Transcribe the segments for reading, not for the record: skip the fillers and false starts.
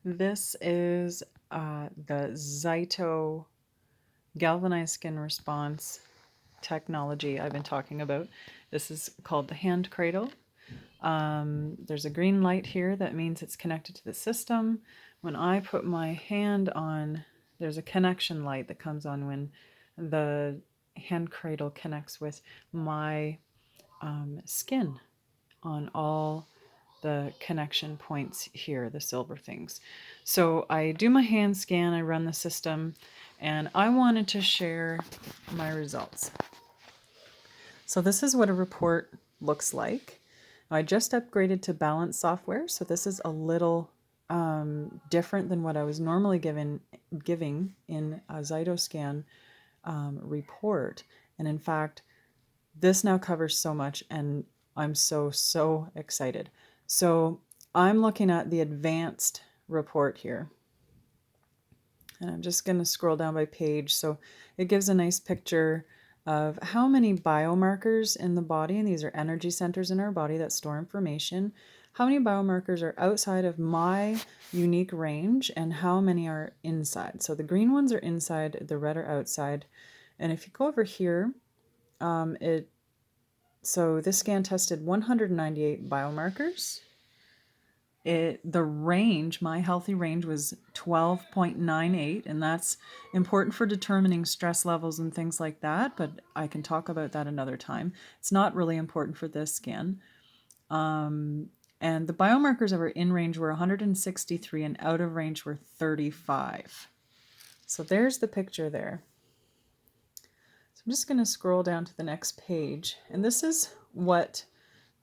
This is the ZYTO galvanized skin response technology I've been talking about. This is called the hand cradle. There's a green light here that means it's connected to the system. When I put my hand on, there's a connection light that comes on when the hand cradle connects with my skin on all the connection points here, the silver things. So I do my hand scan, I run the system, and I wanted to share my results. So this is what a report looks like. I just upgraded to Balance software, so this is a little different than what I was normally giving in a ZYTO Scan report. And in fact, this now covers so much, and I'm so excited. So I'm looking at the advanced report here. And I'm just going to scroll down by page. So it gives a nice picture of how many biomarkers in the body, and these are energy centers in our body that store information, how many biomarkers are outside of my unique range and how many are inside. So the green ones are inside, the red are outside. And if you go over here, so this scan tested 198 biomarkers. The range, my healthy range, was 12.98, and that's important for determining stress levels and things like that, but I can talk about that another time. It's not really important for this scan. And the biomarkers that were in range were 163 and out of range were 35. So there's the picture there. So I'm just going to scroll down to the next page, and this is what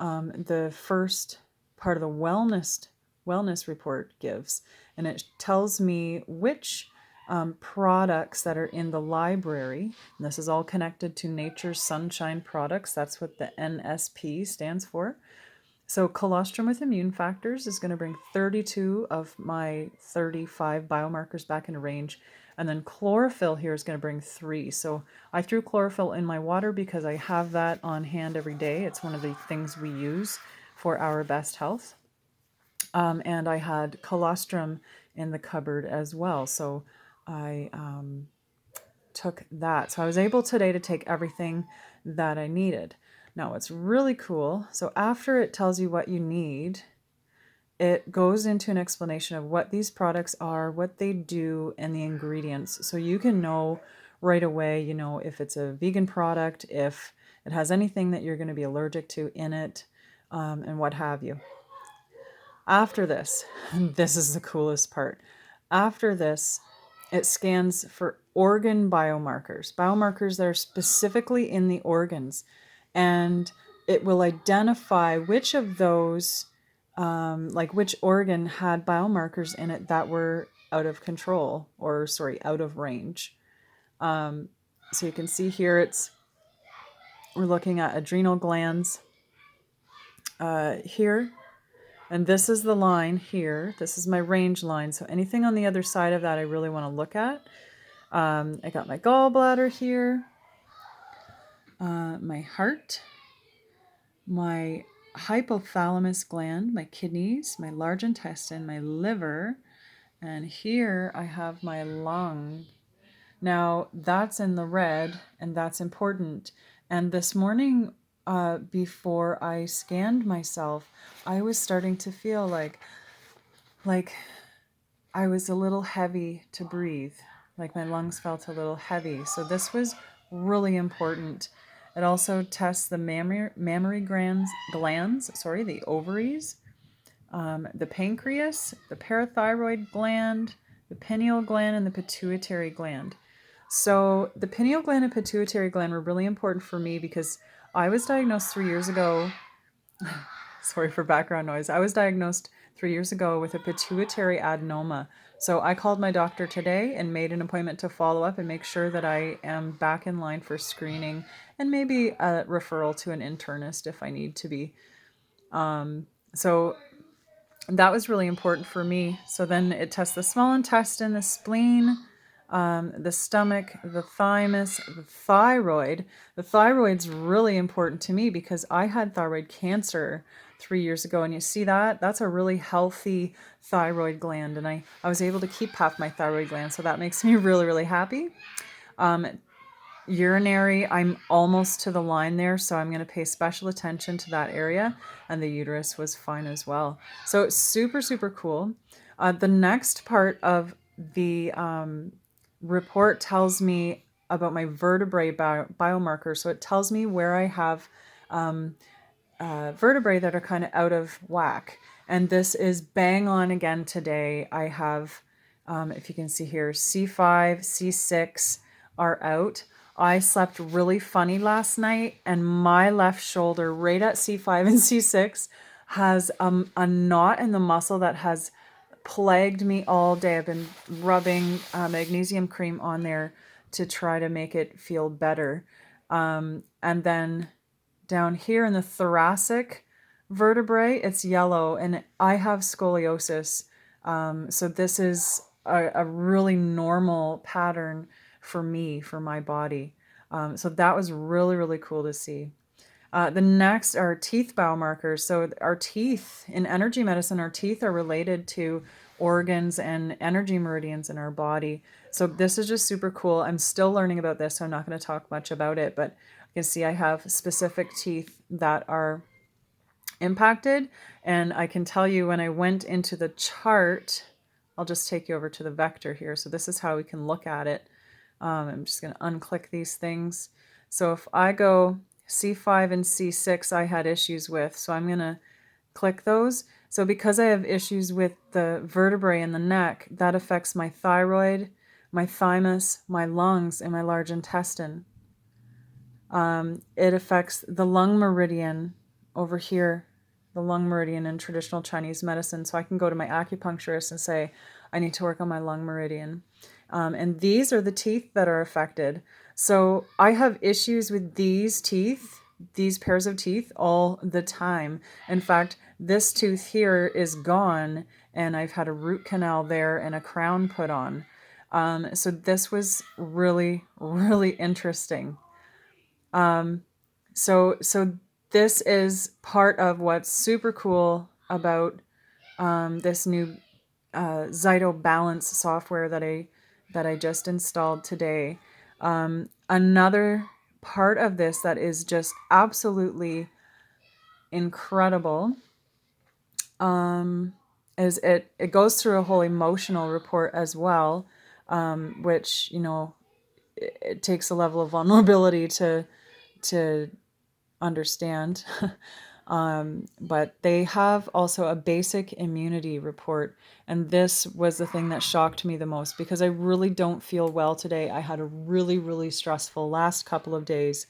the first part of the wellness report gives, and it tells me which products that are in the library, and this is all connected to Nature's Sunshine products. That's what the NSP stands for. So colostrum with immune factors is going to bring 32 of my 35 biomarkers back into range. And then chlorophyll here is going to bring 3. So I threw chlorophyll in my water because I have that on hand every day. It's one of the things we use for our best health. And I had colostrum in the cupboard as well. So I took that. So I was able today to take everything that I needed. Now, what's really cool, so after it tells you what you need, it goes into an explanation of what these products are, what they do, and the ingredients. So you can know right away, if it's a vegan product, if it has anything that you're going to be allergic to in it, and what have you. After this, this is the coolest part. After this, it scans for organ biomarkers that are specifically in the organs. And it will identify which of those, which organ had biomarkers in it that were out of control, or out of range. So you can see here we're looking at adrenal glands here. And this is the line here. This is my range line. So anything on the other side of that I really want to look at. I got my gallbladder here, my heart, my hypothalamus gland, my kidneys, my large intestine, my liver, and here I have my lung. Now that's in the red, and that's important. And this morning, before I scanned myself, I was starting to feel like I was a little heavy to breathe, like my lungs felt a little heavy. So this was really important. It also tests the mammary glands, the ovaries, the pancreas, the parathyroid gland, the pineal gland, and the pituitary gland. So the pineal gland and pituitary gland were really important for me because I was diagnosed 3 years ago. Sorry for background noise. I was diagnosed 3 years ago with a pituitary adenoma. So I called my doctor today and made an appointment to follow up and make sure that I am back in line for screening and maybe a referral to an internist if I need to be. So that was really important for me. So then it tests the small intestine, the spleen, the stomach, the thymus, the thyroid. The thyroid's really important to me because I had thyroid cancer 3 years ago, and you see that? That's a really healthy thyroid gland, and I was able to keep half my thyroid gland, so that makes me really, really happy. Urinary, I'm almost to the line there, so I'm going to pay special attention to that area, and the uterus was fine as well. So it's super, super cool. The next part of the report tells me about my vertebrae biomarker. So it tells me where I have vertebrae that are kind of out of whack. And this is bang on again today. I have, if you can see here, C5, C6 are out. I slept really funny last night, and my left shoulder, right at C5 and C6, has a knot in the muscle that has plagued me all day. I've been rubbing magnesium cream on there to try to make it feel better. And then down here in the thoracic vertebrae, it's yellow, and I have scoliosis. So this is a really normal pattern for me, for my body. So that was really, really cool to see. The next are teeth biomarkers. So our teeth, in energy medicine, our teeth are related to organs and energy meridians in our body. So this is just super cool. I'm still learning about this, so I'm not going to talk much about it, but you can see I have specific teeth that are impacted. And I can tell you when I went into the chart, I'll just take you over to the vector here. So this is how we can look at it. I'm just going to unclick these things. So if I go C5 and C6, I had issues with. So I'm going to click those. So because I have issues with the vertebrae in the neck, that affects my thyroid, my thymus, my lungs, and my large intestine. It affects the lung meridian over here, the lung meridian in traditional Chinese medicine. So I can go to my acupuncturist and say, I need to work on my lung meridian. And these are the teeth that are affected. So I have issues with these teeth, these pairs of teeth, all the time. In fact, this tooth here is gone, and I've had a root canal there and a crown put on. So this was really, really interesting. So this is part of what's super cool about this new ZYTO Balance software that I just installed today. Another part of this that is just absolutely incredible is it goes through a whole emotional report as well, which, you know, it takes a level of vulnerability to understand. But they have also a basic immunity report. And this was the thing that shocked me the most because I really don't feel well today. I had a really, really stressful last couple of days,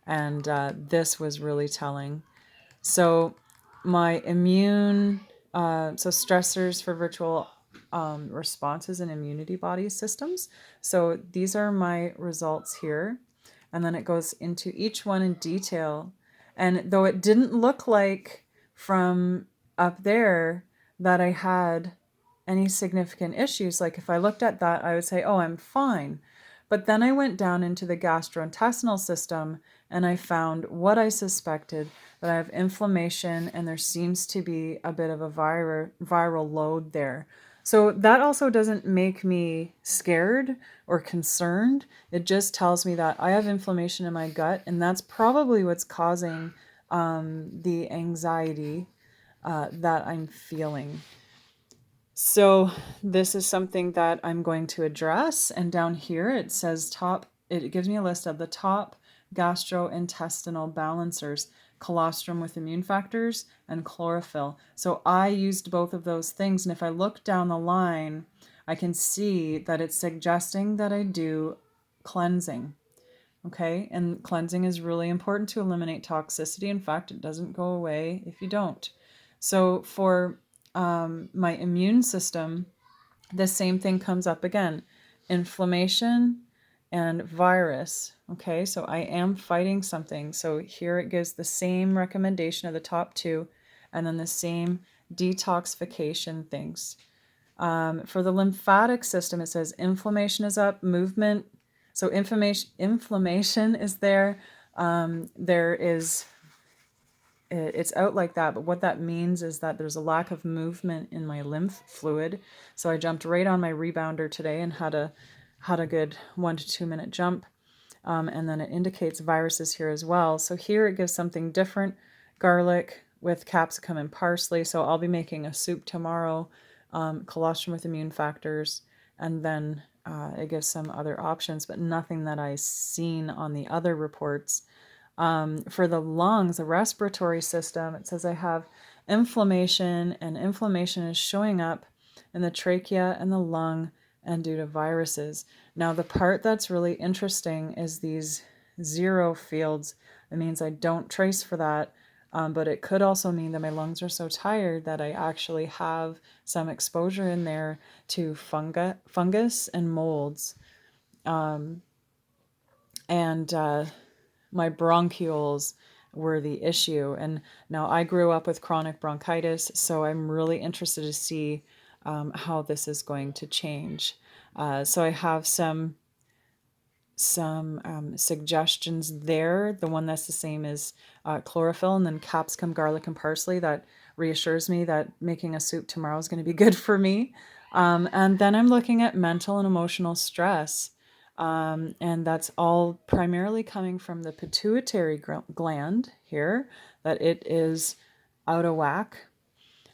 and this was really telling. So my immune, so stressors for virtual responses and immunity body systems. So these are my results here. And then it goes into each one in detail. And though it didn't look like from up there that I had any significant issues, like if I looked at that, I would say, oh, I'm fine. But then I went down into the gastrointestinal system and I found what I suspected, that I have inflammation and there seems to be a bit of a viral load there. So that also doesn't make me scared or concerned. It just tells me that I have inflammation in my gut, and that's probably what's causing the anxiety that I'm feeling. So this is something that I'm going to address. And down here it says it gives me a list of the top gastrointestinal balancers: colostrum with immune factors and chlorophyll. So I used both of those things. And if I look down the line, I can see that it's suggesting that I do cleansing. Okay. And cleansing is really important to eliminate toxicity. In fact, it doesn't go away if you don't. So for my immune system, the same thing comes up again: inflammation and virus. Okay, so I am fighting something. So here it gives the same recommendation of the top two, and then the same detoxification things. For the lymphatic system, it says inflammation is up, movement. So inflammation is there. There is, it's out like that, but what that means is that there's a lack of movement in my lymph fluid. So I jumped right on my rebounder today and had a good 1 to 2 minute jump. And then it indicates viruses here as well. So here it gives something different, garlic with capsicum and parsley. So I'll be making a soup tomorrow, colostrum with immune factors, and then it gives some other options, but nothing that I've seen on the other reports. For the lungs, the respiratory system, it says I have inflammation, and inflammation is showing up in the trachea and the lung and due to viruses. Now, the part that's really interesting is these 0 fields. It means I don't trace for that, but it could also mean that my lungs are so tired that I actually have some exposure in there to fungus and molds. My bronchioles were the issue. And now I grew up with chronic bronchitis, so I'm really interested to see how this is going to change. So I have some suggestions there. The one that's the same is chlorophyll, and then capsicum, garlic, and parsley. That reassures me that making a soup tomorrow is going to be good for me. And then I'm looking at mental and emotional stress. And that's all primarily coming from the pituitary gland here, that it is out of whack.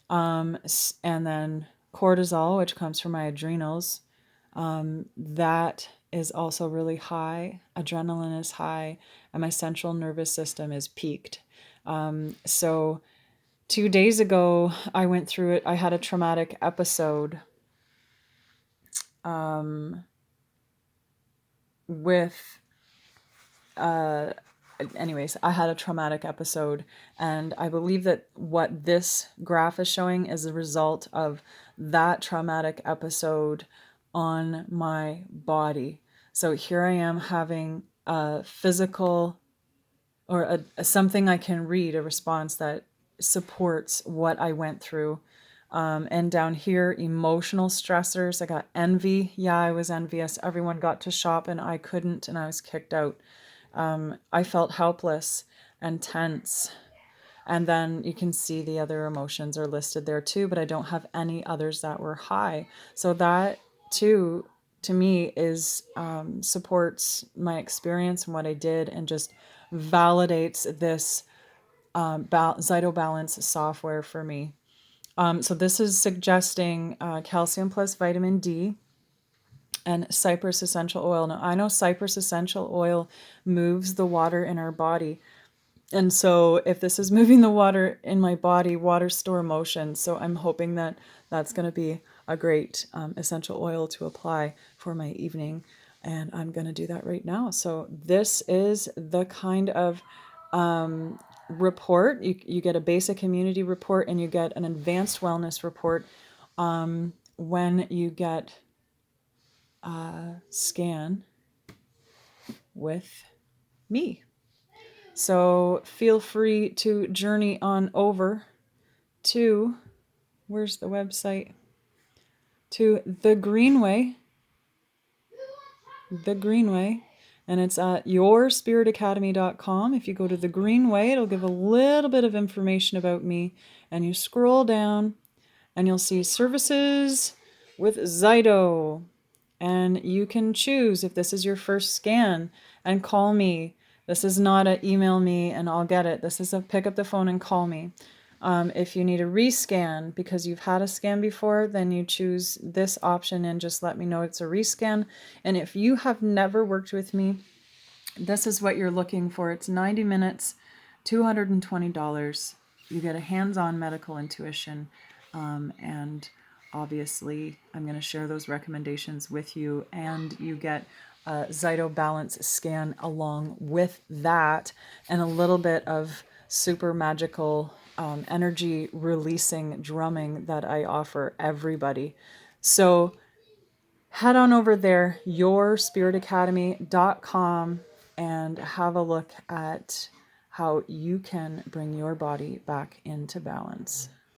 And then cortisol, which comes from my adrenals, that is also really high. Adrenaline is high, and my central nervous system is peaked. So 2 days ago, I went through it. I had a traumatic episode I had a traumatic episode, and I believe that what this graph is showing is the result of that traumatic episode on my body. So here I am having a physical or something I can read, a response that supports what I went through. And down here, emotional stressors. I got envy. Yeah, I was envious. Everyone got to shop and I couldn't, and I was kicked out. I felt helpless and tense. And then you can see the other emotions are listed there too, but I don't have any others that were high. So that too, to me, is supports my experience and what I did, and just validates this ZYTO Balance software for me. So this is suggesting calcium plus vitamin D and cypress essential oil. Now, I know cypress essential oil moves the water in our body. And so if this is moving the water in my body, water store motion. So I'm hoping that that's going to be a great essential oil to apply for my evening. And I'm going to do that right now. So this is the kind of report. You get a basic immunity report, and you get an advanced wellness report when you get a scan with me. So feel free to journey on over to, where's the website? To The Greenway, and it's at yourspiritacademy.com. If you go to The Greenway, it'll give a little bit of information about me, and you scroll down and you'll see services with ZYTO, and you can choose if this is your first scan and call me. This is not a email me and I'll get it. This is a pick up the phone and call me. If you need a rescan because you've had a scan before, then you choose this option and just let me know it's a rescan. And if you have never worked with me, this is what you're looking for. It's 90 minutes, $220. You get a hands-on medical intuition, and obviously I'm going to share those recommendations with you, and you get a ZYTO Balance scan along with that, and a little bit of super magical energy releasing drumming that I offer everybody. So head on over there, yourspiritacademy.com, and have a look at how you can bring your body back into balance.